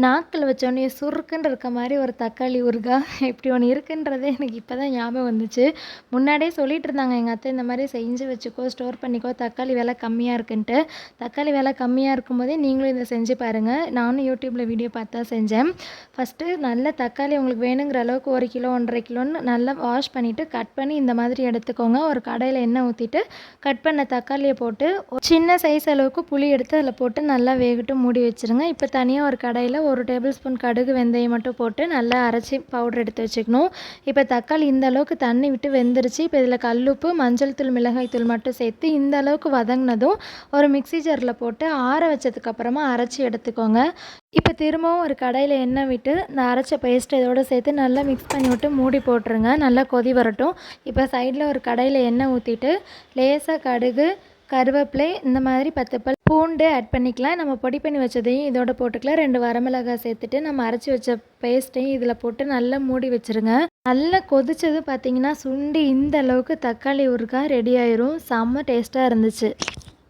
நாக்குல வச்சோனே சுருக்குன்னு இருக்க மாரி ஒரு தக்காளி ஊறுகாய் இப்படி ஒண்ணு இருக்குன்றதே எனக்கு இப்ப தான் ஞாபகம் வந்துச்சு. முன்னாடியே சொல்லிட்டு இருந்தாங்க எங்க அத்தை, இந்த மாரி செஞ்சு வச்சுக்கோ, ஸ்டோர் பண்ணிக்கோ, தக்காளி விலை கம்மியா இருக்குன்ட்டு. தக்காளி விலை கம்மியா இருக்கும்போதே நீங்களும் இத செஞ்சு பாருங்க. நானும் யூடியூப்ல வீடியோ பார்த்து தான் செஞ்சேன். ஃபர்ஸ்ட்டு நல்ல தக்காளி உங்களுக்கு வேணுங்கிற அளவுக்கு 1 கிலோ, 1 1/2 கிலோன்னு நல்லா வாஷ் பண்ணிட்டு, கட் பண்ணி இந்த மாதிரி எடுத்துக்கோங்க. ஒரு கடாயில எண்ணெய் ஊத்திட்டு, கட் பண்ண தக்காளிய போட்டு, ஒரு சின்ன சைஸ் அளவுக்கு புளி எடுத்து அதில போட்டு நல்லா வேகட்டும் மூடி வச்சுருங்க. இப்போ தனியா ஒரு கடாயில 1 டேபிள் ஸ்பூன் கடுகு, வெந்தயம் மட்டும் போட்டு நல்லா அரைச்சி பவுடர் எடுத்து வச்சுக்கணும். இப்போ தக்காளி இந்த அளவுக்கு தண்ணி விட்டு வெந்துருச்சு. இப்போ இதில் கல்லுப்பு, மஞ்சள் தூள், மிளகாய் தூள் மட்டும் சேர்த்து இந்த அளவுக்கு வதங்கினதும் ஒரு மிக்ஸி ஜாரில் போட்டு ஆற வச்சதுக்கப்புறமா அரைச்சி எடுத்துக்கோங்க. இப்போ திரும்பவும் ஒரு கடாயில எண்ணெய் விட்டு இந்த அரைச்ச பேஸ்ட் இதோட சேர்த்து நல்லா மிக்ஸ் பண்ணி விட்டு மூடி போட்டுருங்க. நல்லா கொதி வரட்டும். இப்போ சைடில் ஒரு கடாயில எண்ணெய் ஊற்றிட்டு லேசாக கடுகு, கருவேப்பிலை, இந்த மாதிரி 10 பல் பூண்டு ஆட் பண்ணிக்கலாம். நம்ம பொடி பண்ணி வச்சதையும் இதோட போட்டுக்கலாம். 2 வரமிளகாய் சேர்த்துட்டு நம்ம அரைச்சி வச்ச பேஸ்ட்டையும் இதில் போட்டு நல்லா மூடி வச்சுருங்க. நல்லா கொதிச்சது பார்த்தீங்கன்னா, சுண்டி இந்த அளவுக்கு தக்காளி ஊறுகாய் ரெடி ஆயிரும். செம்ம டேஸ்ட்டாக இருந்துச்சு.